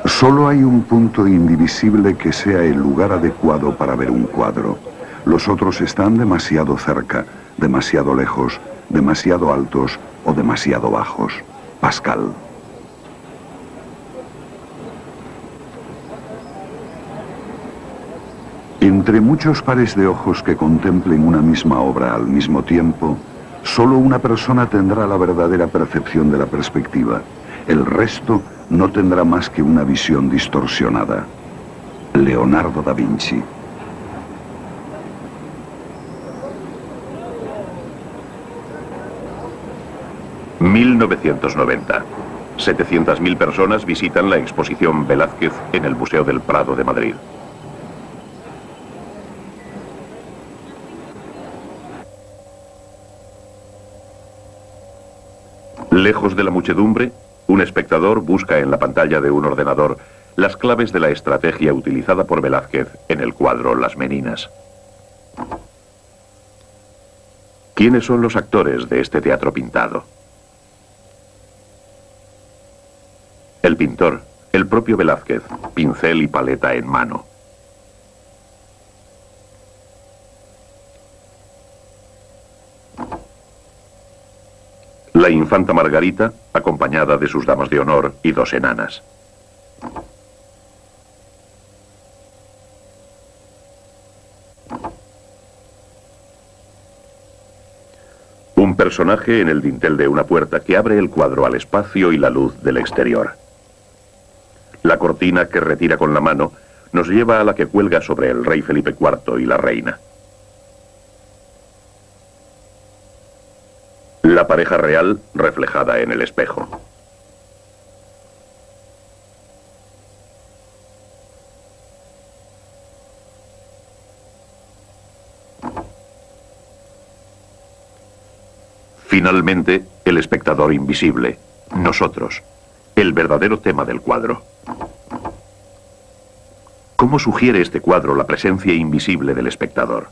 Solo hay un punto indivisible que sea el lugar adecuado para ver un cuadro. Los otros están demasiado cerca, demasiado lejos, demasiado altos o demasiado bajos. Pascal. Entre muchos pares de ojos que contemplen una misma obra al mismo tiempo, solo una persona tendrá la verdadera percepción de la perspectiva. El resto no tendrá más que una visión distorsionada. Leonardo da Vinci. ...1990... 700.000 personas visitan la exposición Velázquez en el Museo del Prado de Madrid. Lejos de la muchedumbre, un espectador busca en la pantalla de un ordenador las claves de la estrategia utilizada por Velázquez en el cuadro Las Meninas. ¿Quiénes son los actores de este teatro pintado? El pintor, el propio Velázquez, pincel y paleta en mano. La infanta Margarita, acompañada de sus damas de honor y dos enanas. Un personaje en el dintel de una puerta que abre el cuadro al espacio y la luz del exterior. La cortina que retira con la mano nos lleva a la que cuelga sobre el rey Felipe IV y la reina. La pareja real reflejada en el espejo. Finalmente, el espectador invisible, nosotros, el verdadero tema del cuadro. ¿Cómo sugiere este cuadro la presencia invisible del espectador?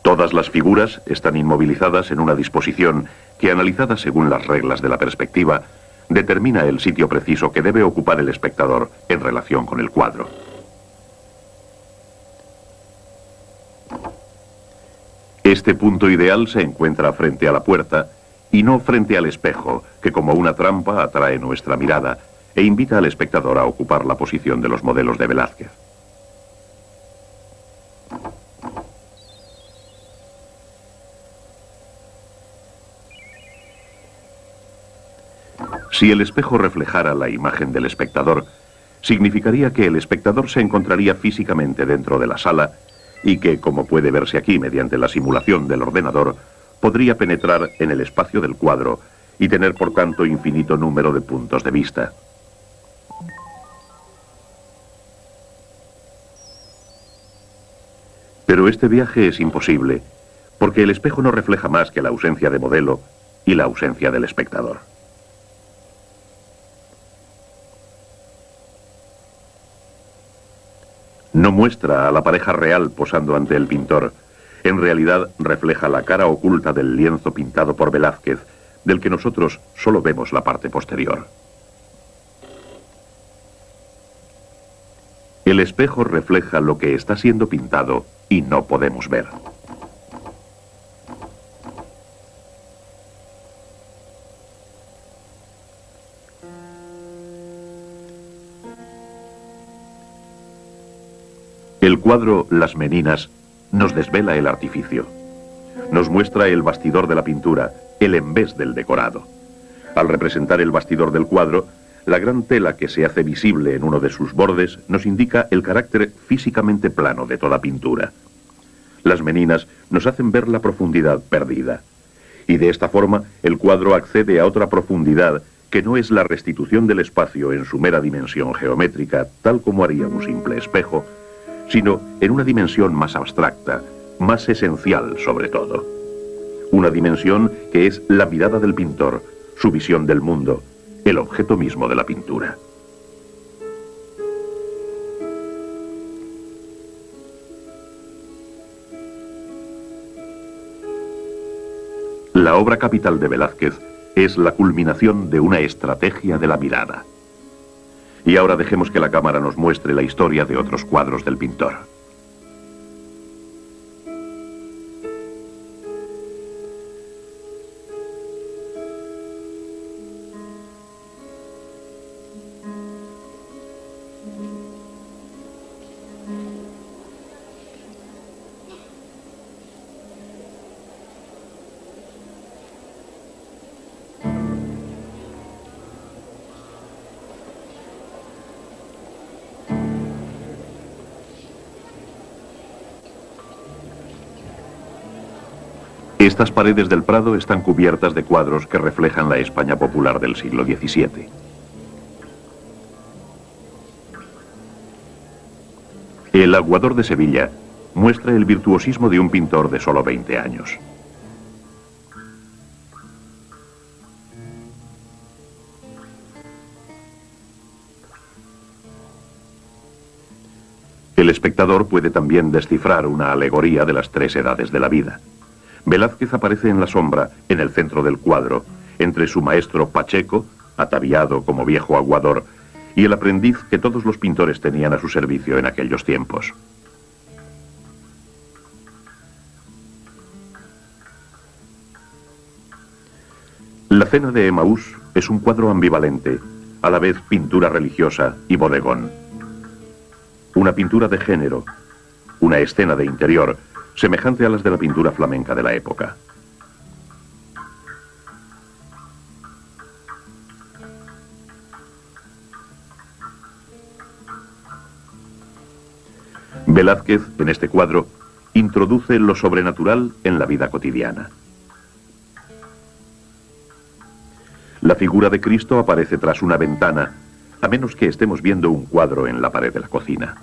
Todas las figuras están inmovilizadas en una disposición que, analizada según las reglas de la perspectiva, determina el sitio preciso que debe ocupar el espectador en relación con el cuadro. Este punto ideal se encuentra frente a la puerta y no frente al espejo, que como una trampa atrae nuestra mirada e invita al espectador a ocupar la posición de los modelos de Velázquez. Si el espejo reflejara la imagen del espectador, significaría que el espectador se encontraría físicamente dentro de la sala y que, como puede verse aquí mediante la simulación del ordenador, podría penetrar en el espacio del cuadro y tener por tanto infinito número de puntos de vista. Pero este viaje es imposible, porque el espejo no refleja más que la ausencia de modelo y la ausencia del espectador. No muestra a la pareja real posando ante el pintor. En realidad refleja la cara oculta del lienzo pintado por Velázquez, del que nosotros solo vemos la parte posterior. El espejo refleja lo que está siendo pintado y no podemos ver. El cuadro Las Meninas nos desvela el artificio. Nos muestra el bastidor de la pintura, el envés del decorado. Al representar el bastidor del cuadro, la gran tela que se hace visible en uno de sus bordes nos indica el carácter físicamente plano de toda pintura. Las Meninas nos hacen ver la profundidad perdida. Y de esta forma, el cuadro accede a otra profundidad que no es la restitución del espacio en su mera dimensión geométrica, tal como haría un simple espejo, sino en una dimensión más abstracta, más esencial sobre todo. Una dimensión que es la mirada del pintor, su visión del mundo, el objeto mismo de la pintura. La obra capital de Velázquez es la culminación de una estrategia de la mirada. Y ahora dejemos que la cámara nos muestre la historia de otros cuadros del pintor. Estas paredes del Prado están cubiertas de cuadros que reflejan la España popular del siglo XVII. El Aguador de Sevilla muestra el virtuosismo de un pintor de solo 20 años. El espectador puede también descifrar una alegoría de las 3 edades de la vida. Velázquez aparece en la sombra, en el centro del cuadro, entre su maestro Pacheco, ataviado como viejo aguador, y el aprendiz que todos los pintores tenían a su servicio en aquellos tiempos. La Cena de Emaús es un cuadro ambivalente, a la vez pintura religiosa y bodegón. Una pintura de género, una escena de interior, semejante a las de la pintura flamenca de la época. Velázquez, en este cuadro, introduce lo sobrenatural en la vida cotidiana. La figura de Cristo aparece tras una ventana, a menos que estemos viendo un cuadro en la pared de la cocina.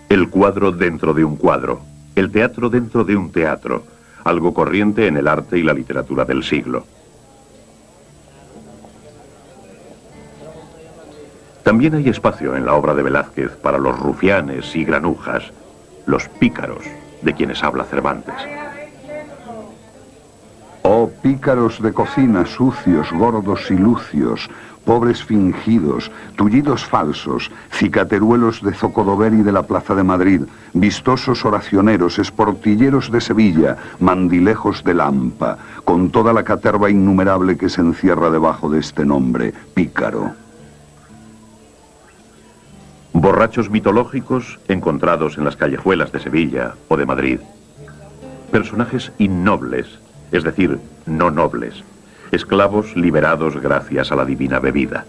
El cuadro dentro de un cuadro, el teatro dentro de un teatro, algo corriente en el arte y la literatura del siglo. También hay espacio en la obra de Velázquez para los rufianes y granujas, los pícaros, de quienes habla Cervantes. Oh pícaros de cocina, sucios, gordos y lucios, pobres fingidos, tullidos falsos, cicateruelos de Zocodover y de la Plaza de Madrid, vistosos oracioneros, esportilleros de Sevilla, mandilejos de Lampa, con toda la caterva innumerable que se encierra debajo de este nombre, pícaro. Borrachos mitológicos encontrados en las callejuelas de Sevilla o de Madrid. Personajes innobles, es decir, no nobles. Esclavos liberados gracias a la divina bebida.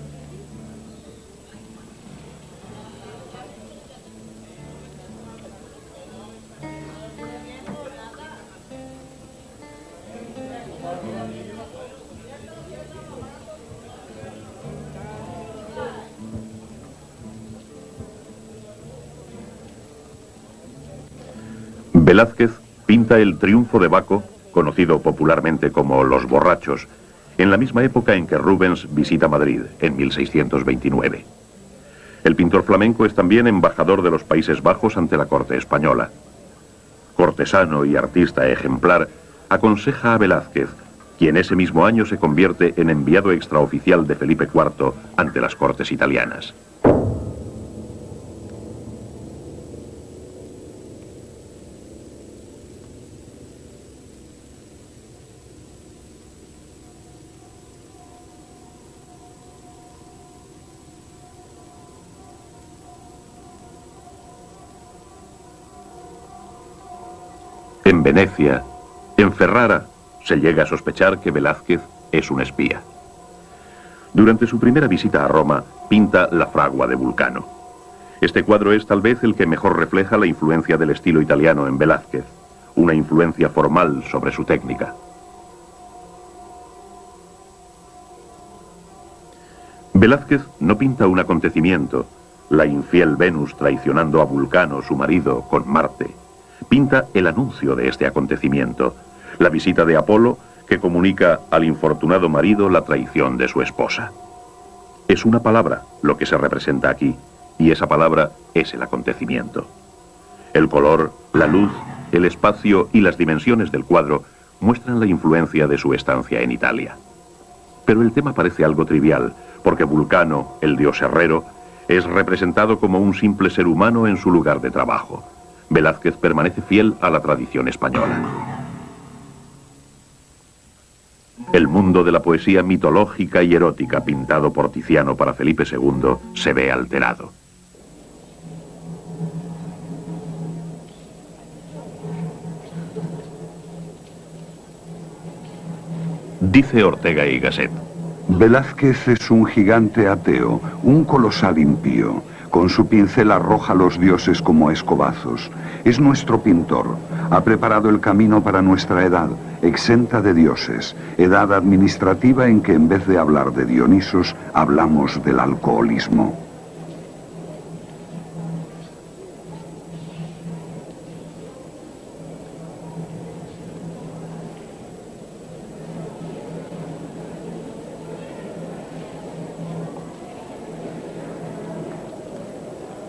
Velázquez pinta el triunfo de Baco, conocido popularmente como Los Borrachos, en la misma época en que Rubens visita Madrid, en 1629. El pintor flamenco es también embajador de los Países Bajos ante la corte española. Cortesano y artista ejemplar, aconseja a Velázquez, quien ese mismo año se convierte en enviado extraoficial de Felipe IV ante las cortes italianas. En Venecia, en Ferrara, se llega a sospechar que Velázquez es un espía. Durante su primera visita a Roma, pinta La fragua de Vulcano. Este cuadro es tal vez el que mejor refleja la influencia del estilo italiano en Velázquez, una influencia formal sobre su técnica. Velázquez no pinta un acontecimiento, la infiel Venus traicionando a Vulcano, su marido, con Marte. Pinta el anuncio de este acontecimiento, la visita de Apolo que comunica al infortunado marido la traición de su esposa. Es una palabra lo que se representa aquí, y esa palabra es el acontecimiento. El color, la luz, el espacio y las dimensiones del cuadro muestran la influencia de su estancia en Italia. Pero el tema parece algo trivial, porque Vulcano, el dios herrero, es representado como un simple ser humano en su lugar de trabajo. Velázquez permanece fiel a la tradición española. El mundo de la poesía mitológica y erótica pintado por Tiziano para Felipe II se ve alterado. Dice Ortega y Gasset: Velázquez es un gigante ateo, un colosal impío. Con su pincel arroja a los dioses como a escobazos. Es nuestro pintor. Ha preparado el camino para nuestra edad, exenta de dioses. Edad administrativa en que en vez de hablar de Dionisos, hablamos del alcoholismo.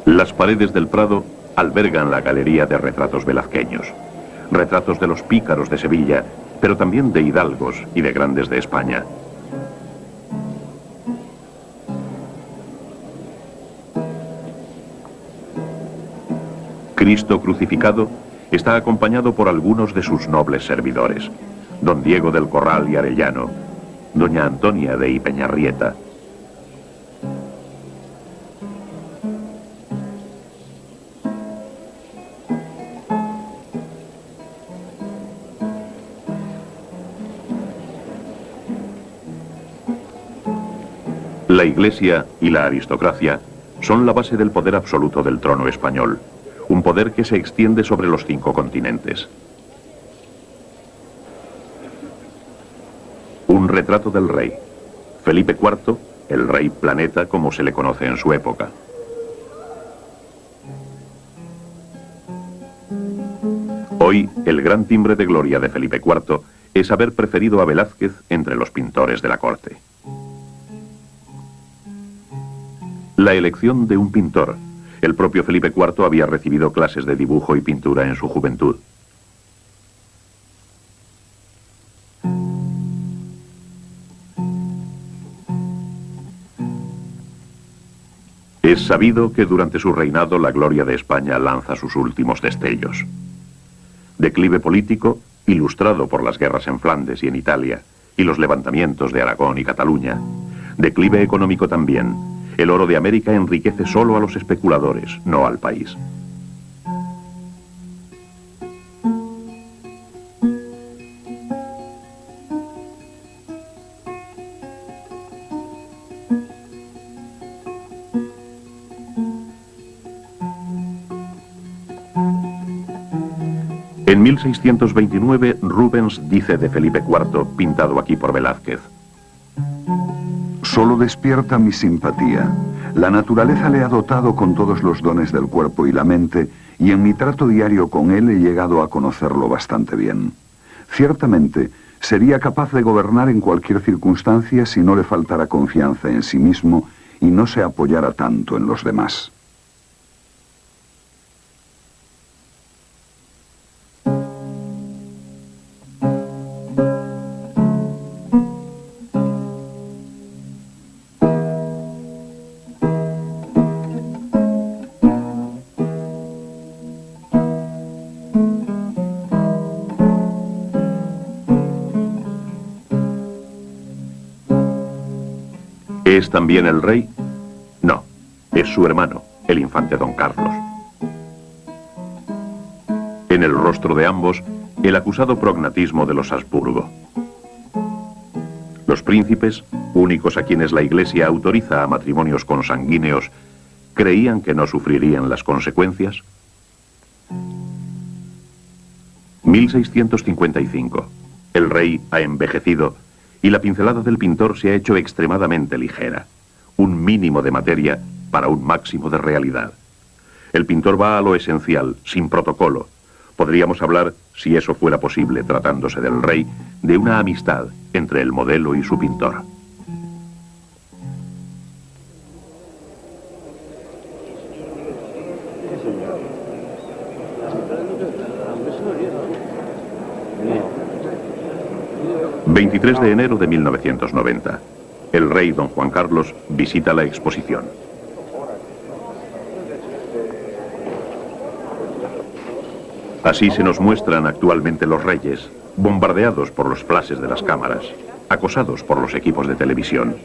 Las paredes del Prado albergan la galería de retratos velazqueños. Retratos de los pícaros de Sevilla, pero también de hidalgos y de grandes de España. Cristo crucificado está acompañado por algunos de sus nobles servidores: don Diego del Corral y Arellano, doña Antonia de Ipeñarrieta. La Iglesia y la aristocracia son la base del poder absoluto del trono español, un poder que se extiende sobre los 5 continentes. Un retrato del rey, Felipe IV, el rey planeta como se le conoce en su época. Hoy, el gran timbre de gloria de Felipe IV es haber preferido a Velázquez entre los pintores de la corte. La elección de un pintor. El propio Felipe IV había recibido clases de dibujo y pintura en su juventud. Es sabido que durante su reinado la gloria de España lanza sus últimos destellos. Declive político, ilustrado por las guerras en Flandes y en Italia, y los levantamientos de Aragón y Cataluña. Declive económico también. El oro de América enriquece solo a los especuladores, no al país. En 1629, Rubens dice de Felipe IV, pintado aquí por Velázquez: Solo despierta mi simpatía. La naturaleza le ha dotado con todos los dones del cuerpo y la mente, y en mi trato diario con él he llegado a conocerlo bastante bien. Ciertamente, sería capaz de gobernar en cualquier circunstancia si no le faltara confianza en sí mismo y no se apoyara tanto en los demás. ¿Es también el rey? No, es su hermano, el infante don Carlos. En el rostro de ambos, el acusado prognatismo de los Habsburgo. Los príncipes, únicos a quienes la Iglesia autoriza a matrimonios consanguíneos, ¿creían que no sufrirían las consecuencias? 1655. El rey ha envejecido y la pincelada del pintor se ha hecho extremadamente ligera. Un mínimo de materia para un máximo de realidad. El pintor va a lo esencial, sin protocolo. Podríamos hablar, si eso fuera posible tratándose del rey, de una amistad entre el modelo y su pintor. 23 de enero de 1990. El rey don Juan Carlos visita la exposición. Así se nos muestran actualmente los reyes, bombardeados por los flashes de las cámaras, acosados por los equipos de televisión.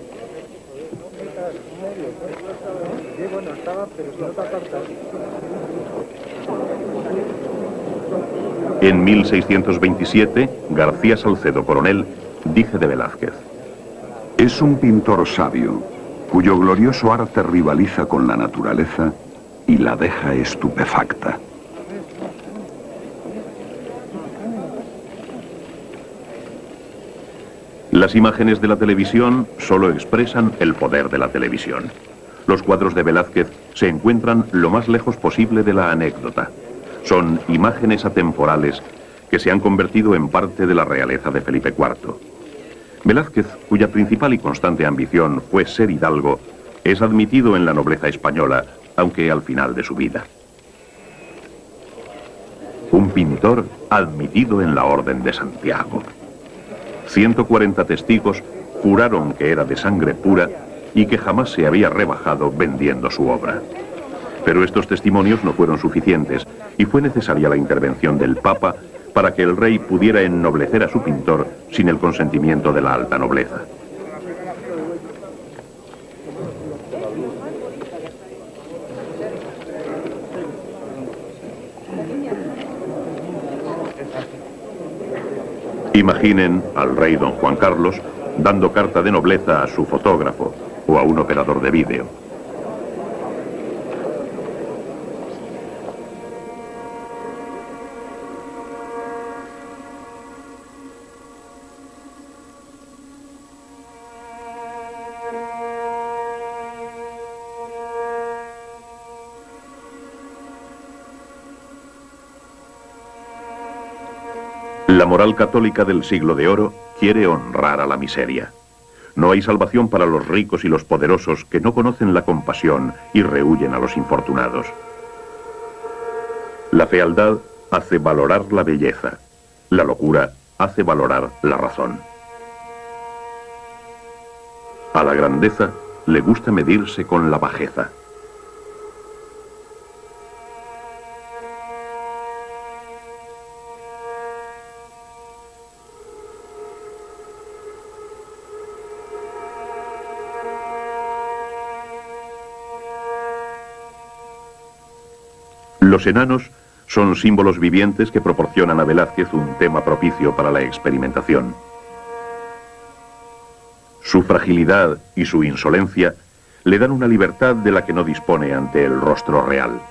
En 1627, García Salcedo Coronel dice de Velázquez: es un pintor sabio, cuyo glorioso arte rivaliza con la naturaleza y la deja estupefacta. Las imágenes de la televisión solo expresan el poder de la televisión. Los cuadros de Velázquez se encuentran lo más lejos posible de la anécdota. Son imágenes atemporales que se han convertido en parte de la realeza de Felipe IV. Velázquez, cuya principal y constante ambición fue ser hidalgo, es admitido en la nobleza española, aunque al final de su vida. Un pintor admitido en la Orden de Santiago. 140 testigos juraron que era de sangre pura y que jamás se había rebajado vendiendo su obra. Pero estos testimonios no fueron suficientes y fue necesaria la intervención del Papa para que el rey pudiera ennoblecer a su pintor sin el consentimiento de la alta nobleza. Imaginen al rey don Juan Carlos dando carta de nobleza a su fotógrafo o a un operador de vídeo. La moral católica del siglo de oro quiere honrar a la miseria. No hay salvación para los ricos y los poderosos que no conocen la compasión y rehuyen a los infortunados. La fealdad hace valorar la belleza. La locura hace valorar la razón. A la grandeza le gusta medirse con la bajeza. Los enanos son símbolos vivientes que proporcionan a Velázquez un tema propicio para la experimentación. Su fragilidad y su insolencia le dan una libertad de la que no dispone ante el rostro real.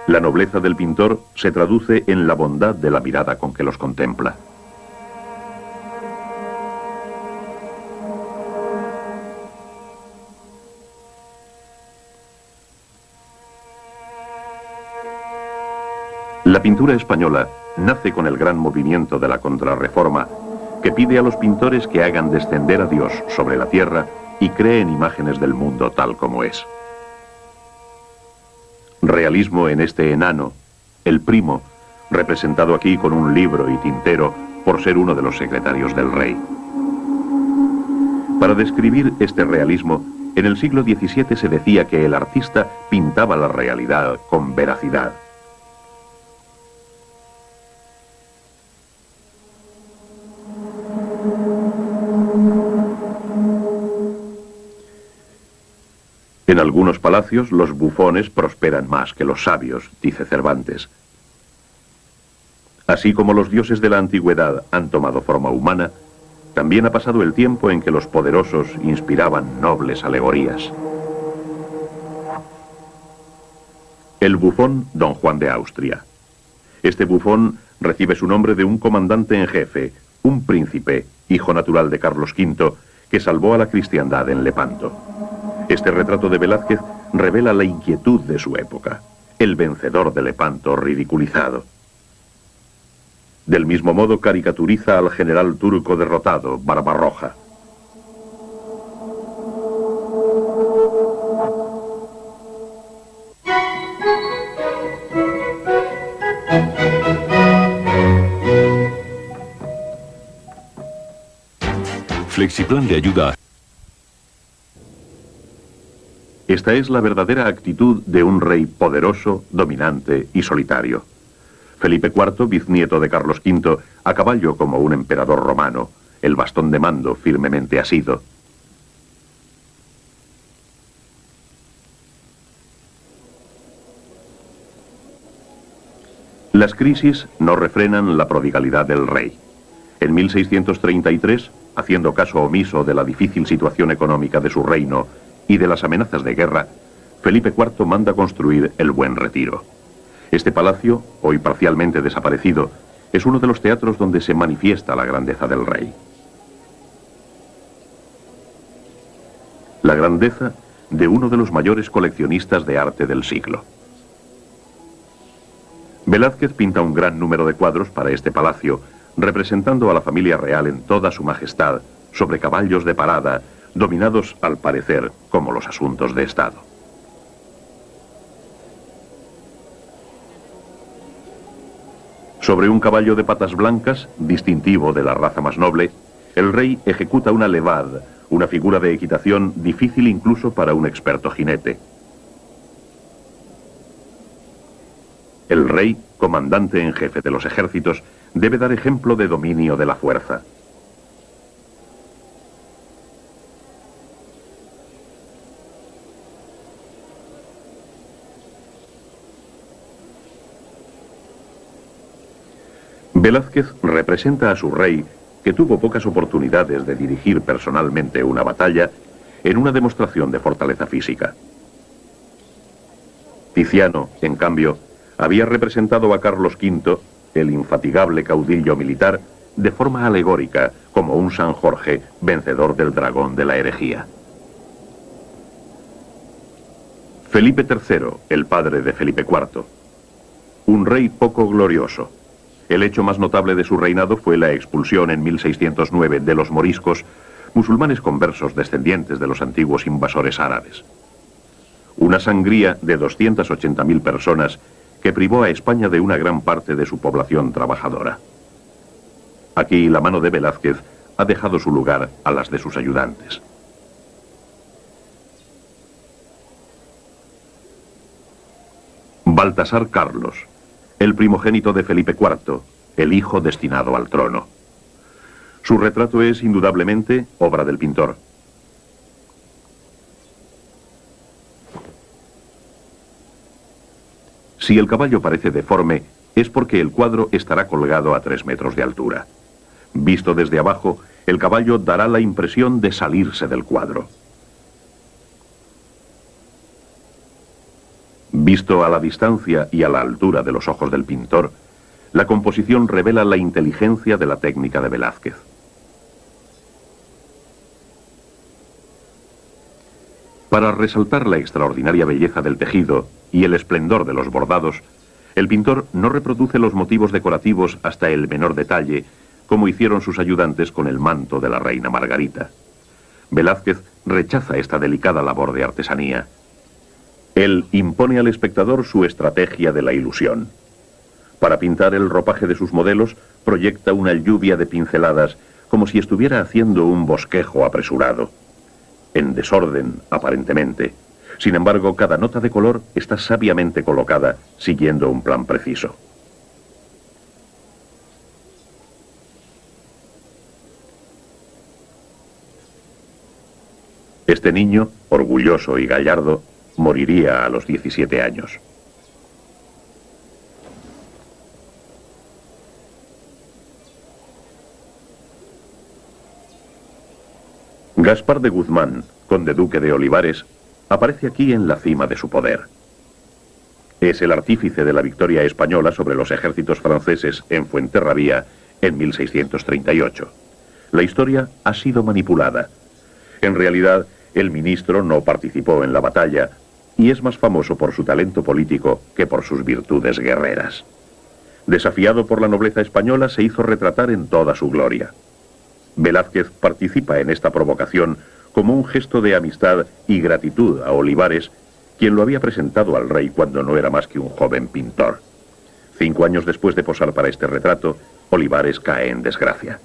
La nobleza del pintor se traduce en la bondad de la mirada con que los contempla. La pintura española nace con el gran movimiento de la Contrarreforma, que pide a los pintores que hagan descender a Dios sobre la tierra y creen imágenes del mundo tal como es. Realismo en este enano, el primo, representado aquí con un libro y tintero por ser uno de los secretarios del rey. Para describir este realismo, en el siglo XVII se decía que el artista pintaba la realidad con veracidad. En algunos palacios los bufones prosperan más que los sabios, dice Cervantes. Así como los dioses de la antigüedad han tomado forma humana, también ha pasado el tiempo en que los poderosos inspiraban nobles alegorías. El bufón Don Juan de Austria. Este bufón recibe su nombre de un comandante en jefe, un príncipe, hijo natural de Carlos V, que salvó a la cristiandad en Lepanto. Este retrato de Velázquez revela la inquietud de su época, el vencedor de Lepanto ridiculizado. Del mismo modo caricaturiza al general turco derrotado, Barbarroja. Flexiplan le ayuda. Esta es la verdadera actitud de un rey poderoso, dominante y solitario. Felipe IV, bisnieto de Carlos V, a caballo como un emperador romano, el bastón de mando firmemente asido. Las crisis no refrenan la prodigalidad del rey. En 1633, haciendo caso omiso de la difícil situación económica de su reino y de las amenazas de guerra, Felipe IV manda construir el Buen Retiro. Este palacio, hoy parcialmente desaparecido, es uno de los teatros donde se manifiesta la grandeza del rey. La grandeza de uno de los mayores coleccionistas de arte del siglo. Velázquez pinta un gran número de cuadros para este palacio, representando a la familia real en toda su majestad, sobre caballos de parada, dominados al parecer como los asuntos de Estado. Sobre un caballo de patas blancas, distintivo de la raza más noble, el rey ejecuta una levade, una figura de equitación difícil incluso para un experto jinete. El rey, comandante en jefe de los ejércitos, debe dar ejemplo de dominio de la fuerza. Velázquez representa a su rey, que tuvo pocas oportunidades de dirigir personalmente una batalla, en una demostración de fortaleza física. Tiziano, en cambio, había representado a Carlos V, el infatigable caudillo militar, de forma alegórica, como un San Jorge vencedor del dragón de la herejía. Felipe III, el padre de Felipe IV. Un rey poco glorioso. El hecho más notable de su reinado fue la expulsión en 1609 de los moriscos, musulmanes conversos descendientes de los antiguos invasores árabes. Una sangría de 280.000 personas que privó a España de una gran parte de su población trabajadora. Aquí la mano de Velázquez ha dejado su lugar a las de sus ayudantes. Baltasar Carlos, el primogénito de Felipe IV, el hijo destinado al trono. Su retrato es indudablemente obra del pintor. Si el caballo parece deforme, es porque el cuadro estará colgado a 3 metros de altura. Visto desde abajo, el caballo dará la impresión de salirse del cuadro. Visto a la distancia y a la altura de los ojos del pintor, la composición revela la inteligencia de la técnica de Velázquez. Para resaltar la extraordinaria belleza del tejido y el esplendor de los bordados, el pintor no reproduce los motivos decorativos hasta el menor detalle, como hicieron sus ayudantes con el manto de la reina Margarita. Velázquez rechaza esta delicada labor de artesanía. Él impone al espectador su estrategia de la ilusión. Para pintar el ropaje de sus modelos, proyecta una lluvia de pinceladas, como si estuviera haciendo un bosquejo apresurado. En desorden, aparentemente. Sin embargo, cada nota de color está sabiamente colocada, siguiendo un plan preciso. Este niño, orgulloso y gallardo, moriría a los 17 años. Gaspar de Guzmán, conde duque de Olivares, aparece aquí en la cima de su poder. Es el artífice de la victoria española sobre los ejércitos franceses en Fuenterrabía en 1638. La historia ha sido manipulada. En realidad, el ministro no participó en la batalla y es más famoso por su talento político que por sus virtudes guerreras. Desafiado por la nobleza española, se hizo retratar en toda su gloria. Velázquez participa en esta provocación como un gesto de amistad y gratitud a Olivares, quien lo había presentado al rey cuando no era más que un joven pintor. 5 años después de posar para este retrato, Olivares cae en desgracia.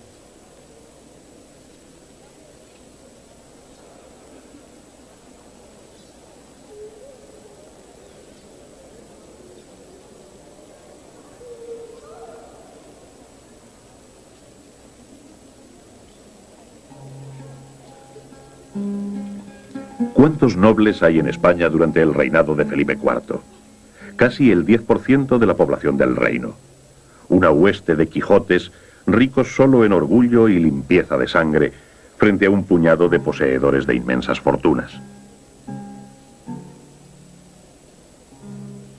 ¿Cuántos nobles hay en España durante el reinado de Felipe IV? Casi el 10% de la población del reino. Una hueste de Quijotes, ricos solo en orgullo y limpieza de sangre, frente a un puñado de poseedores de inmensas fortunas.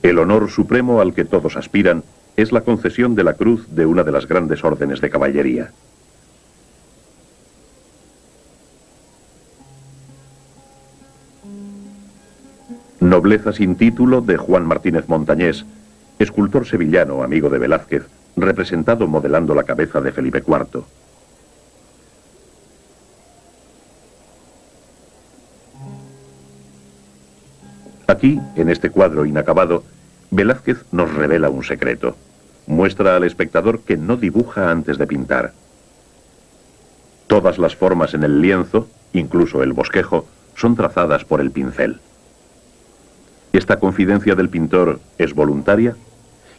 El honor supremo al que todos aspiran es la concesión de la cruz de una de las grandes órdenes de caballería. Nobleza sin título de Juan Martínez Montañés, escultor sevillano amigo de Velázquez, representado modelando la cabeza de Felipe IV. Aquí, en este cuadro inacabado, Velázquez nos revela un secreto. Muestra al espectador que no dibuja antes de pintar. Todas las formas en el lienzo, incluso el bosquejo, son trazadas por el pincel. ¿Esta confidencia del pintor es voluntaria?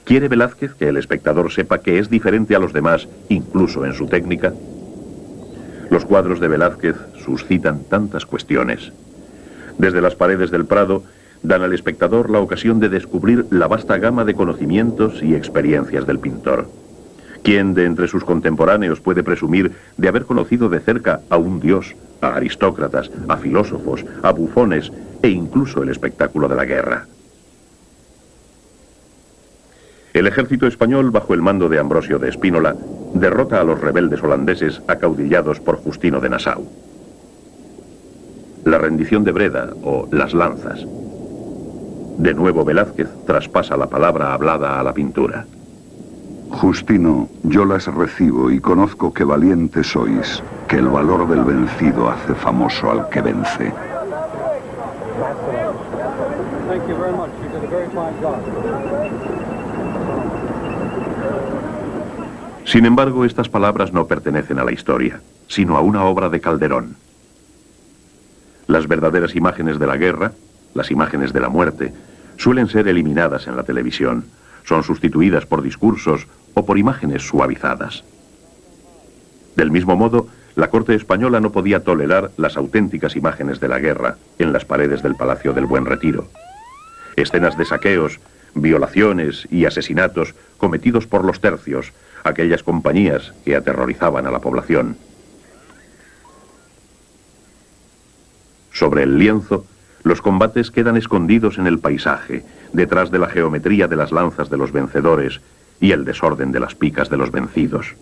¿Quiere Velázquez que el espectador sepa que es diferente a los demás, incluso en su técnica? Los cuadros de Velázquez suscitan tantas cuestiones. Desde las paredes del Prado, dan al espectador la ocasión de descubrir la vasta gama de conocimientos y experiencias del pintor. ¿Quién de entre sus contemporáneos puede presumir de haber conocido de cerca a un dios, a aristócratas, a filósofos, a bufones e incluso el espectáculo de la guerra? El ejército español, bajo el mando de Ambrosio de Spínola, derrota a los rebeldes holandeses acaudillados por Justino de Nassau. La rendición de Breda, o las lanzas. De nuevo Velázquez traspasa la palabra hablada a la pintura. Justino, yo las recibo y conozco que valientes sois, que el valor del vencido hace famoso al que vence. Sin embargo, estas palabras no pertenecen a la historia, sino a una obra de Calderón. Las verdaderas imágenes de la guerra, las imágenes de la muerte, suelen ser eliminadas en la televisión. Son sustituidas por discursos o por imágenes suavizadas. Del mismo modo, la corte española no podía tolerar las auténticas imágenes de la guerra en las paredes del Palacio del Buen Retiro. Escenas de saqueos, violaciones y asesinatos cometidos por los tercios, aquellas compañías que aterrorizaban a la población. Sobre el lienzo, los combates quedan escondidos en el paisaje, detrás de la geometría de las lanzas de los vencedores y el desorden de las picas de los vencidos.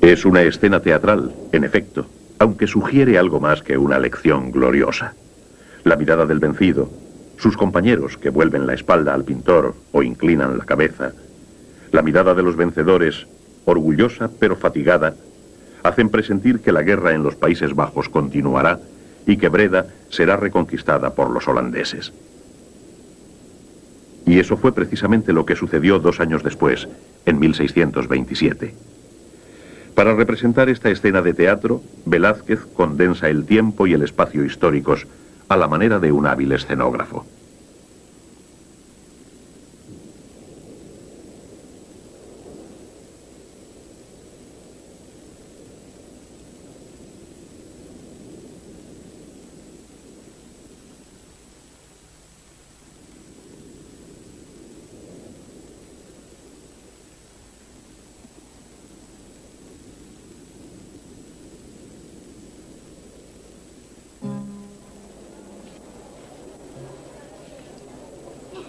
Es una escena teatral, en efecto, aunque sugiere algo más que una lección gloriosa. La mirada del vencido, sus compañeros que vuelven la espalda al pintor o inclinan la cabeza, la mirada de los vencedores, orgullosa pero fatigada, hacen presentir que la guerra en los Países Bajos continuará y que Breda será reconquistada por los holandeses. Y eso fue precisamente lo que sucedió 2 años después, en 1627. Para representar esta escena de teatro, Velázquez condensa el tiempo y el espacio históricos a la manera de un hábil escenógrafo.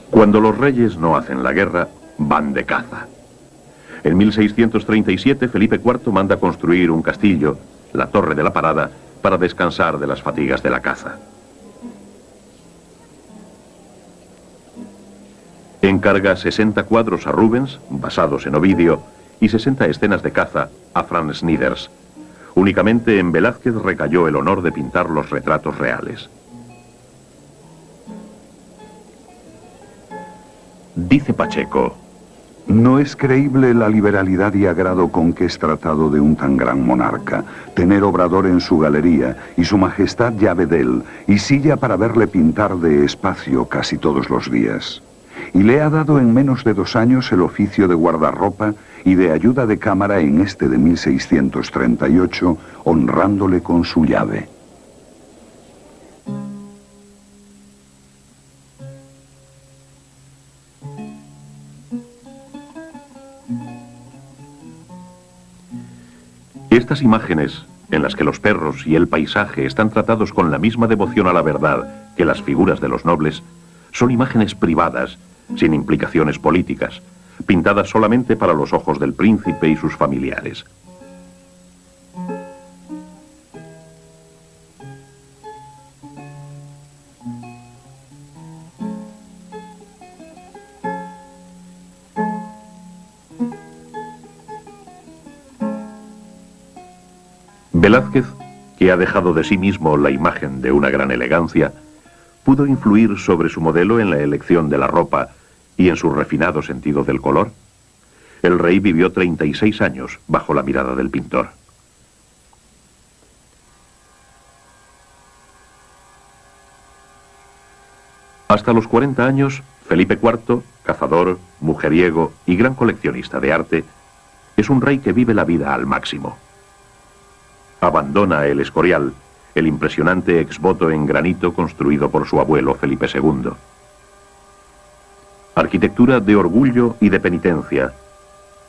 Cuando los reyes no hacen la guerra, van de caza. En 1637, Felipe IV manda construir un castillo, la Torre de la Parada, para descansar de las fatigas de la caza. Encarga 60 cuadros a Rubens, basados en Ovidio, y 60 escenas de caza a Franz Snyders. Únicamente en Velázquez recayó el honor de pintar los retratos reales. Dice Pacheco: no es creíble la liberalidad y agrado con que es tratado de un tan gran monarca, tener obrador en su galería y su majestad llave dél, y silla para verle pintar de espacio casi todos los días. Y le ha dado en menos de 2 años el oficio de guardarropa y de ayuda de cámara en este de 1638, honrándole con su llave. Estas imágenes, en las que los perros y el paisaje están tratados con la misma devoción a la verdad que las figuras de los nobles, son imágenes privadas, sin implicaciones políticas, pintadas solamente para los ojos del príncipe y sus familiares. Velázquez, que ha dejado de sí mismo la imagen de una gran elegancia, pudo influir sobre su modelo en la elección de la ropa y en su refinado sentido del color. El rey vivió 36 años bajo la mirada del pintor. Hasta los 40 años, Felipe IV, cazador, mujeriego y gran coleccionista de arte, es un rey que vive la vida al máximo. Abandona el Escorial, el impresionante exvoto en granito construido por su abuelo Felipe II. Arquitectura de orgullo y de penitencia,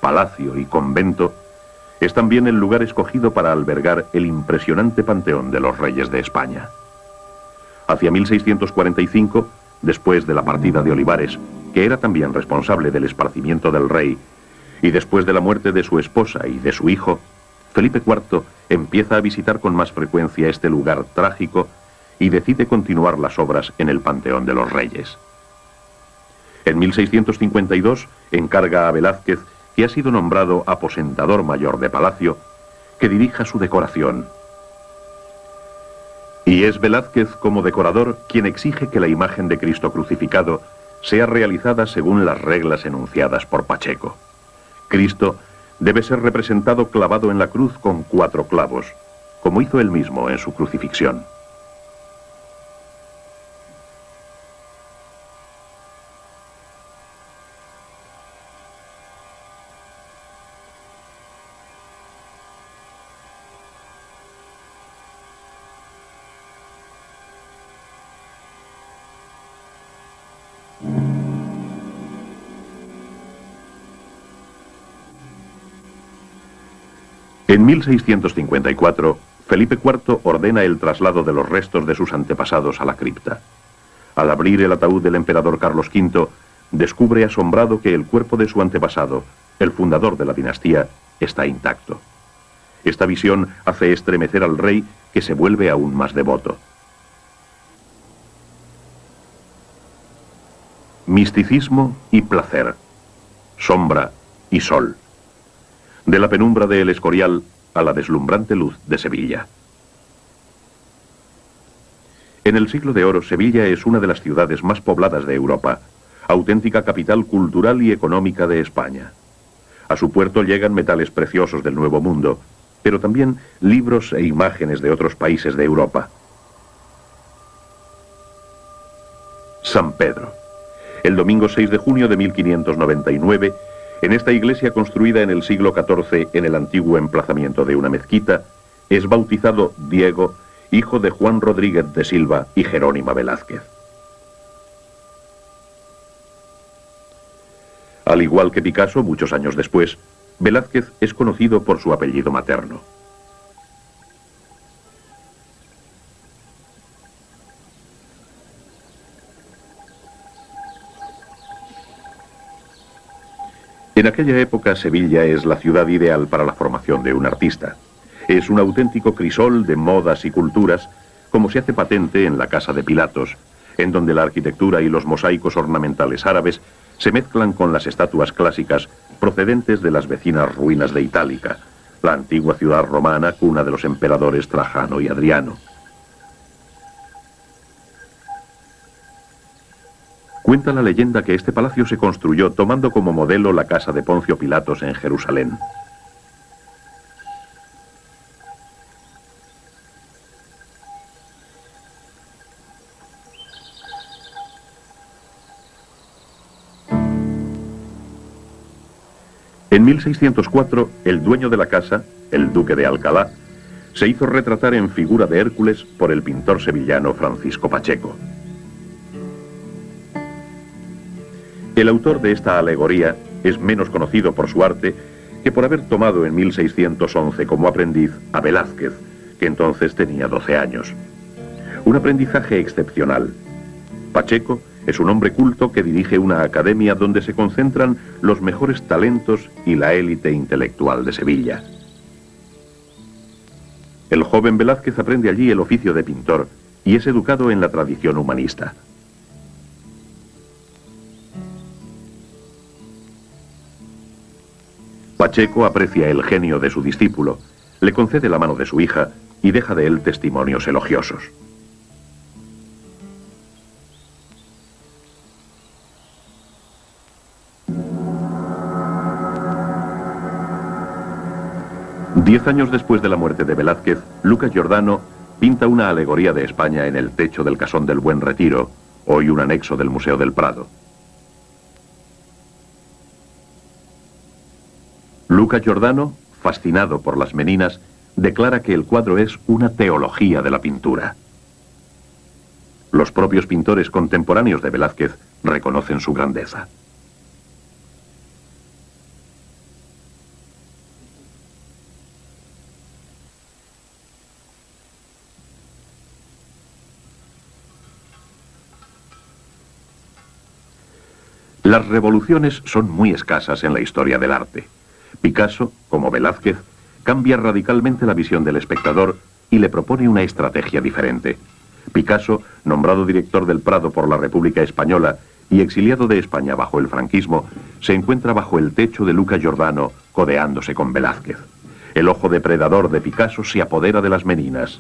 palacio y convento, es también el lugar escogido para albergar el impresionante panteón de los reyes de España. Hacia 1645, después de la partida de Olivares, que era también responsable del esparcimiento del rey, y después de la muerte de su esposa y de su hijo, Felipe IV empieza a visitar con más frecuencia este lugar trágico y decide continuar las obras en el Panteón de los Reyes. En 1652 encarga a Velázquez, que ha sido nombrado aposentador mayor de palacio, que dirija su decoración. Y es Velázquez, como decorador, quien exige que la imagen de Cristo crucificado sea realizada según las reglas enunciadas por Pacheco. Cristo debe ser representado clavado en la cruz con 4 clavos, como hizo él mismo en su crucifixión. En 1654, Felipe IV ordena el traslado de los restos de sus antepasados a la cripta. Al abrir el ataúd del emperador Carlos V, descubre asombrado que el cuerpo de su antepasado, el fundador de la dinastía, está intacto. Esta visión hace estremecer al rey, que se vuelve aún más devoto. Misticismo y placer, sombra y sol. De la penumbra de El Escorial a la deslumbrante luz de Sevilla. En el siglo de oro, Sevilla es una de las ciudades más pobladas de Europa, auténtica capital cultural y económica de España. A su puerto llegan metales preciosos del Nuevo Mundo, pero también libros e imágenes de otros países de Europa. San Pedro. El domingo 6 de junio de 1599, en esta iglesia construida en el siglo XIV en el antiguo emplazamiento de una mezquita, es bautizado Diego, hijo de Juan Rodríguez de Silva y Jerónima Velázquez. Al igual que Picasso, muchos años después, Velázquez es conocido por su apellido materno. En aquella época, Sevilla es la ciudad ideal para la formación de un artista. Es un auténtico crisol de modas y culturas, como se hace patente en la Casa de Pilatos, en donde la arquitectura y los mosaicos ornamentales árabes se mezclan con las estatuas clásicas procedentes de las vecinas ruinas de Itálica, la antigua ciudad romana, cuna de los emperadores Trajano y Adriano. Cuenta la leyenda que este palacio se construyó tomando como modelo la casa de Poncio Pilatos en Jerusalén. En 1604, el dueño de la casa, el duque de Alcalá, se hizo retratar en figura de Hércules por el pintor sevillano Francisco Pacheco. El autor de esta alegoría es menos conocido por su arte que por haber tomado en 1611 como aprendiz a Velázquez, que entonces tenía 12 años. Un aprendizaje excepcional. Pacheco es un hombre culto que dirige una academia donde se concentran los mejores talentos y la élite intelectual de Sevilla. El joven Velázquez aprende allí el oficio de pintor y es educado en la tradición humanista. Pacheco aprecia el genio de su discípulo, le concede la mano de su hija y deja de él testimonios elogiosos. Diez años después de la muerte de Velázquez, Luca Giordano pinta una alegoría de España en el techo del Casón del Buen Retiro, hoy un anexo del Museo del Prado. Luca Giordano, fascinado por las Meninas, declara que el cuadro es una teología de la pintura. Los propios pintores contemporáneos de Velázquez reconocen su grandeza. Las revoluciones son muy escasas en la historia del arte. Picasso, como Velázquez, cambia radicalmente la visión del espectador y le propone una estrategia diferente. Picasso, nombrado director del Prado por la República Española y exiliado de España bajo el franquismo, se encuentra bajo el techo de Luca Giordano, codeándose con Velázquez. El ojo depredador de Picasso se apodera de las Meninas.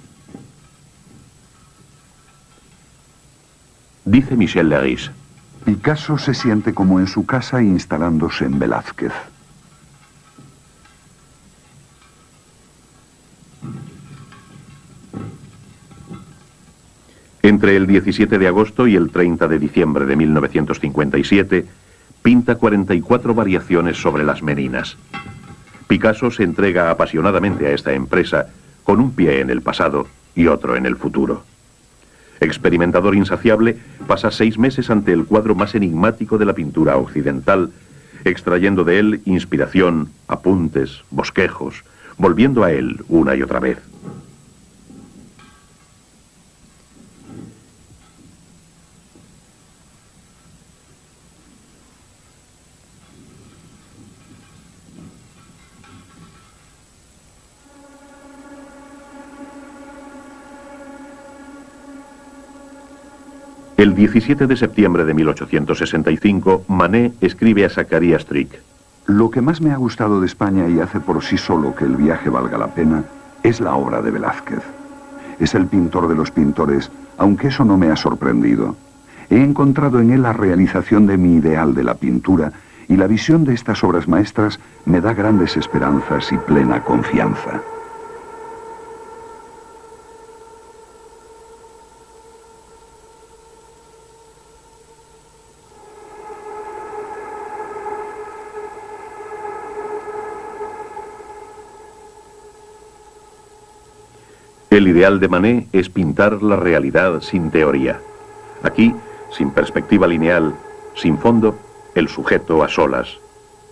Dice Michel Leiris: Picasso se siente como en su casa instalándose en Velázquez. Entre el 17 de agosto y el 30 de diciembre de 1957, pinta 44 variaciones sobre las Meninas. Picasso se entrega apasionadamente a esta empresa, con un pie en el pasado y otro en el futuro. Experimentador insaciable, pasa 6 meses ante el cuadro más enigmático de la pintura occidental, extrayendo de él inspiración, apuntes, bosquejos, volviendo a él una y otra vez. El 17 de septiembre de 1865, Manet escribe a Zacharias Trick: Lo que más me ha gustado de España y hace por sí solo que el viaje valga la pena es la obra de Velázquez. Es el pintor de los pintores, aunque eso no me ha sorprendido. He encontrado en él la realización de mi ideal de la pintura y la visión de estas obras maestras me da grandes esperanzas y plena confianza. El ideal de Manet es pintar la realidad sin teoría. Aquí, sin perspectiva lineal, sin fondo, el sujeto a solas.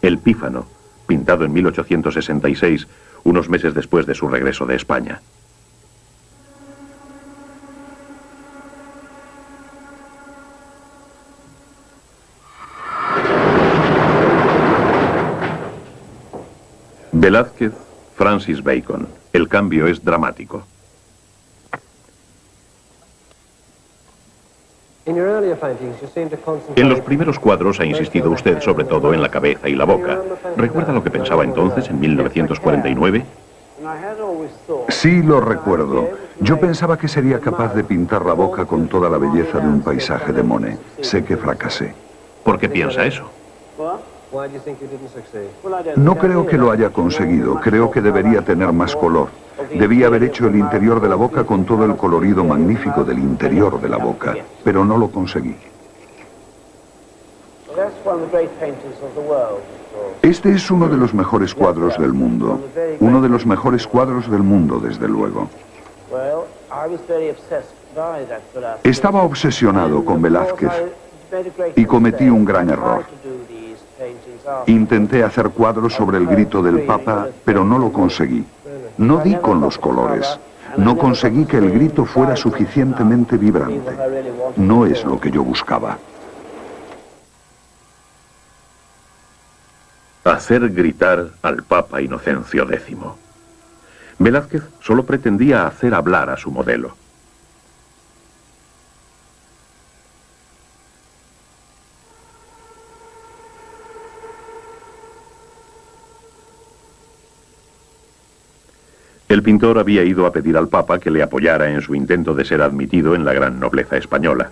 El Pífano, pintado en 1866, unos meses después de su regreso de España. Velázquez, Francis Bacon. El cambio es dramático. En los primeros cuadros ha insistido usted sobre todo en la cabeza y la boca. ¿Recuerda lo que pensaba entonces, en 1949? Sí, lo recuerdo. Yo pensaba que sería capaz de pintar la boca con toda la belleza de un paisaje de Monet. Sé que fracasé. ¿Por qué piensa eso? No creo que lo haya conseguido. Creo que debería tener más color. Debía haber hecho el interior de la boca con todo el colorido magnífico del interior de la boca, pero no lo conseguí. Este es uno de los mejores cuadros del mundo. Uno de los mejores cuadros del mundo, desde luego. Estaba obsesionado con Velázquez y cometí un gran error. Intenté hacer cuadros sobre el grito del Papa, pero no lo conseguí. No di con los colores. No conseguí que el grito fuera suficientemente vibrante. No es lo que yo buscaba. Hacer gritar al Papa Inocencio X. Velázquez solo pretendía hacer hablar a su modelo. El pintor había ido a pedir al Papa que le apoyara en su intento de ser admitido en la gran nobleza española.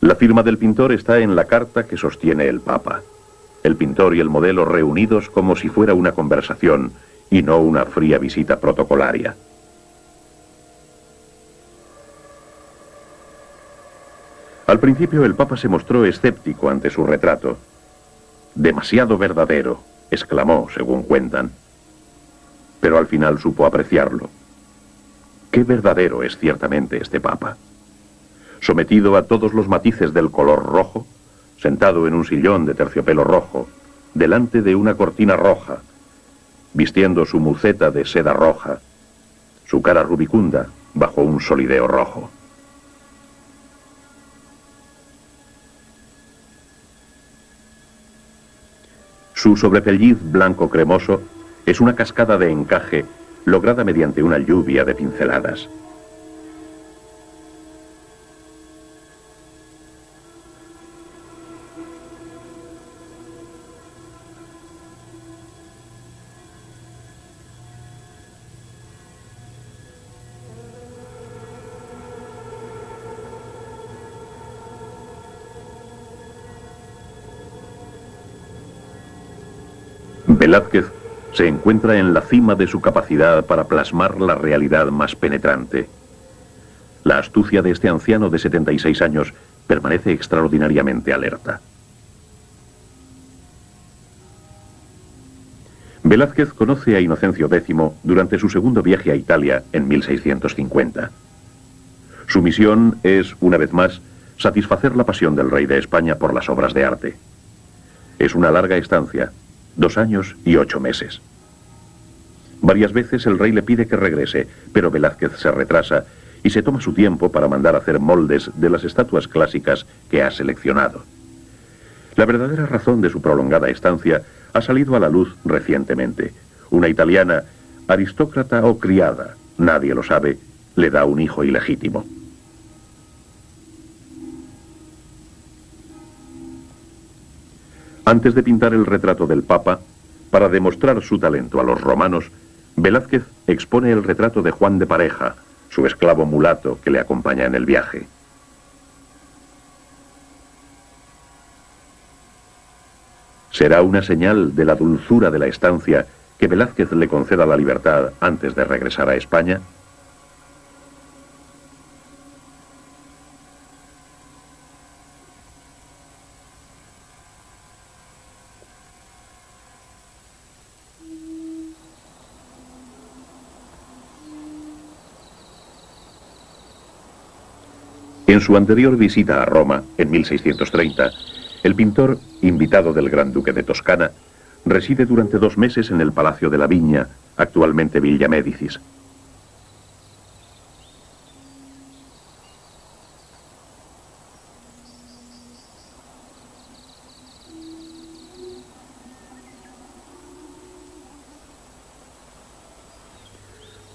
La firma del pintor está en la carta que sostiene el Papa. El pintor y el modelo reunidos como si fuera una conversación y no una fría visita protocolaria. Al principio el Papa se mostró escéptico ante su retrato. «Demasiado verdadero», exclamó, según cuentan. Pero al final supo apreciarlo. Qué verdadero es ciertamente este Papa. Sometido a todos los matices del color rojo, sentado en un sillón de terciopelo rojo, delante de una cortina roja, vistiendo su muceta de seda roja, su cara rubicunda bajo un solideo rojo. Su sobrepelliz blanco cremoso es una cascada de encaje lograda mediante una lluvia de pinceladas. Velázquez se encuentra en la cima de su capacidad para plasmar la realidad más penetrante. La astucia de este anciano de 76 años permanece extraordinariamente alerta. Velázquez conoce a Inocencio X durante su segundo viaje a Italia en 1650. Su misión es, una vez más, satisfacer la pasión del rey de España por las obras de arte. Es una larga estancia, 2 años y 8 meses. Varias veces el rey le pide que regrese, pero Velázquez se retrasa y se toma su tiempo para mandar hacer moldes de las estatuas clásicas que ha seleccionado. La verdadera razón de su prolongada estancia ha salido a la luz recientemente. Una italiana, aristócrata o criada, nadie lo sabe, le da un hijo ilegítimo. Antes de pintar el retrato del Papa, para demostrar su talento a los romanos, Velázquez expone el retrato de Juan de Pareja, su esclavo mulato que le acompaña en el viaje. Será una señal de la dulzura de la estancia que Velázquez le conceda la libertad antes de regresar a España. En su anterior visita a Roma, en 1630, el pintor, invitado del Gran Duque de Toscana, reside durante 2 meses en el Palacio de la Viña, actualmente Villa Médicis.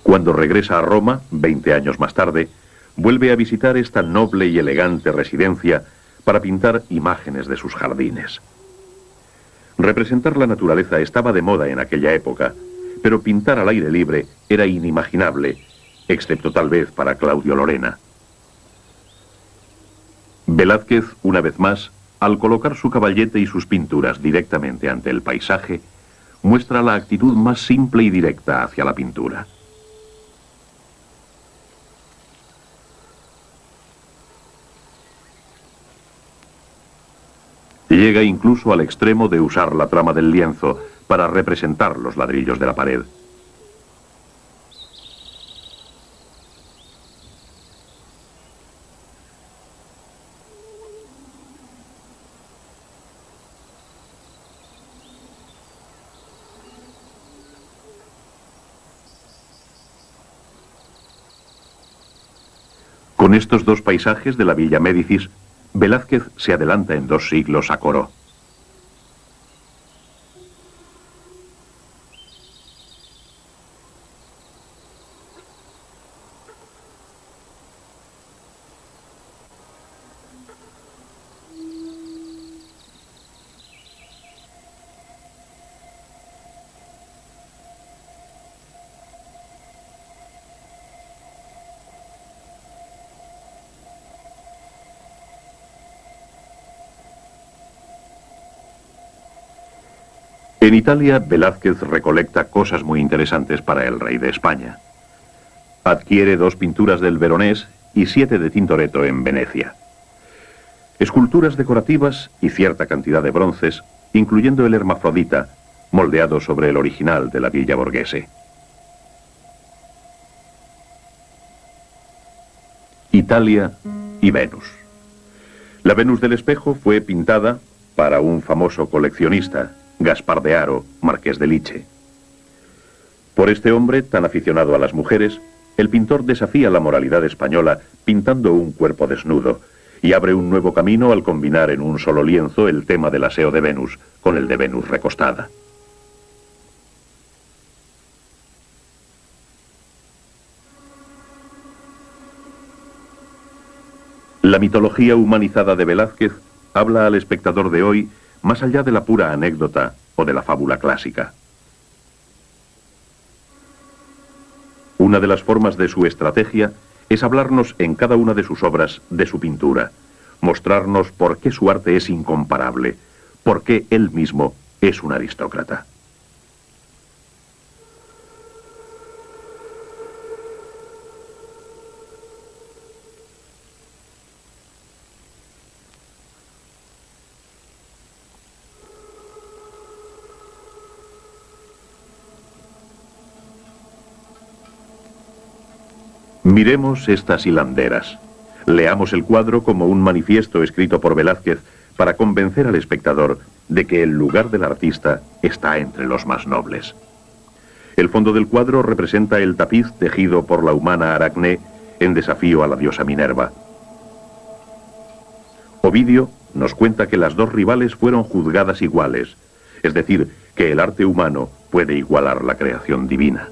Cuando regresa a Roma, 20 años más tarde, vuelve a visitar esta noble y elegante residencia para pintar imágenes de sus jardines. Representar la naturaleza estaba de moda en aquella época, pero pintar al aire libre era inimaginable, excepto tal vez para Claudio Lorena. Velázquez, una vez más, al colocar su caballete y sus pinturas directamente ante el paisaje, muestra la actitud más simple y directa hacia la pintura. Llega incluso al extremo de usar la trama del lienzo para representar los ladrillos de la pared. Con estos dos paisajes de la Villa Médicis, Velázquez se adelanta en 2 siglos a Corot. En Italia, Velázquez recolecta cosas muy interesantes para el rey de España. Adquiere 2 pinturas del Veronés y 7 de Tintoretto en Venecia. Esculturas decorativas y cierta cantidad de bronces, incluyendo el Hermafrodita, moldeado sobre el original de la Villa Borghese. Italia y Venus. La Venus del Espejo fue pintada para un famoso coleccionista, Gaspar de Haro, marqués de Liche. Por este hombre, tan aficionado a las mujeres, el pintor desafía la moralidad española pintando un cuerpo desnudo y abre un nuevo camino al combinar en un solo lienzo el tema del aseo de Venus con el de Venus recostada. La mitología humanizada de Velázquez habla al espectador de hoy más allá de la pura anécdota o de la fábula clásica. Una de las formas de su estrategia es hablarnos en cada una de sus obras de su pintura, mostrarnos por qué su arte es incomparable, por qué él mismo es un aristócrata. Miremos estas hilanderas. Leamos el cuadro como un manifiesto escrito por Velázquez para convencer al espectador de que el lugar del artista está entre los más nobles. El fondo del cuadro representa el tapiz tejido por la humana Aracné en desafío a la diosa Minerva. Ovidio nos cuenta que las 2 rivales fueron juzgadas iguales, es decir, que el arte humano puede igualar la creación divina.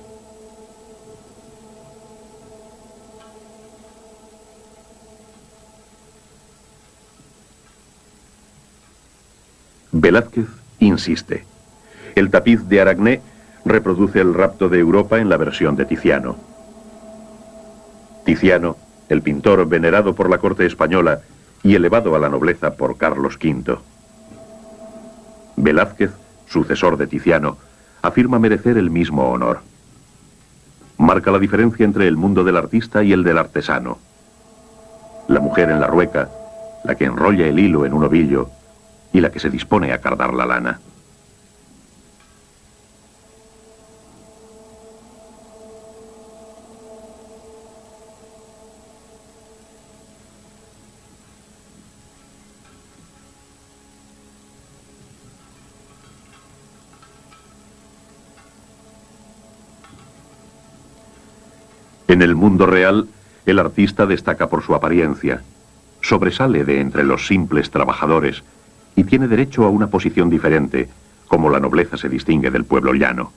Velázquez insiste. El tapiz de Aracné reproduce el rapto de Europa en la versión de Tiziano. Tiziano, el pintor venerado por la corte española y elevado a la nobleza por Carlos V. Velázquez, sucesor de Tiziano, afirma merecer el mismo honor. Marca la diferencia entre el mundo del artista y el del artesano. La mujer en la rueca, la que enrolla el hilo en un ovillo, y la que se dispone a cardar la lana. En el mundo real, el artista destaca por su apariencia, sobresale de entre los simples trabajadores y tiene derecho a una posición diferente, como la nobleza se distingue del pueblo llano.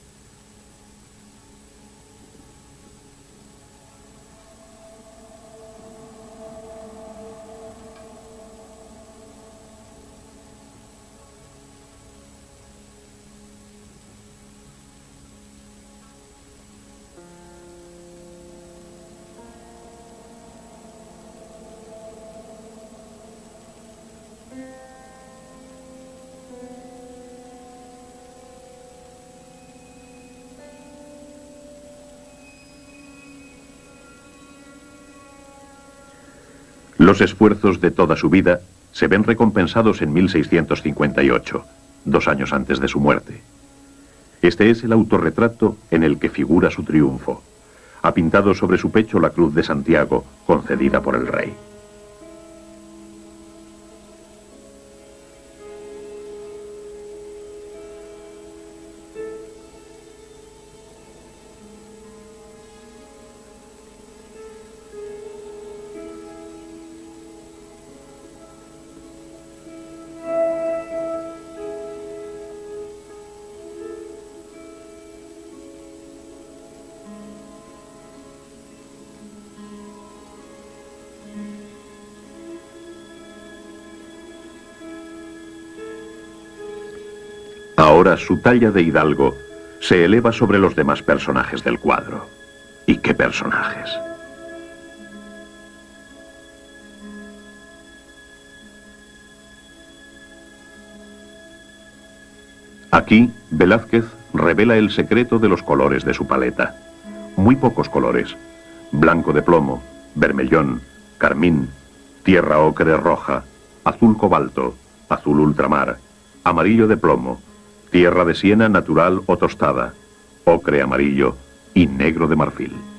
Los esfuerzos de toda su vida se ven recompensados en 1658, 2 años antes de su muerte. Este es el autorretrato en el que figura su triunfo. Ha pintado sobre su pecho la Cruz de Santiago, concedida por el rey. Ahora su talla de hidalgo se eleva sobre los demás personajes del cuadro. ¿Y qué personajes? Aquí, Velázquez revela el secreto de los colores de su paleta. Muy pocos colores. Blanco de plomo, vermellón, carmín, tierra ocre roja, azul cobalto, azul ultramar, amarillo de plomo, tierra de siena natural o tostada, ocre amarillo y negro de marfil.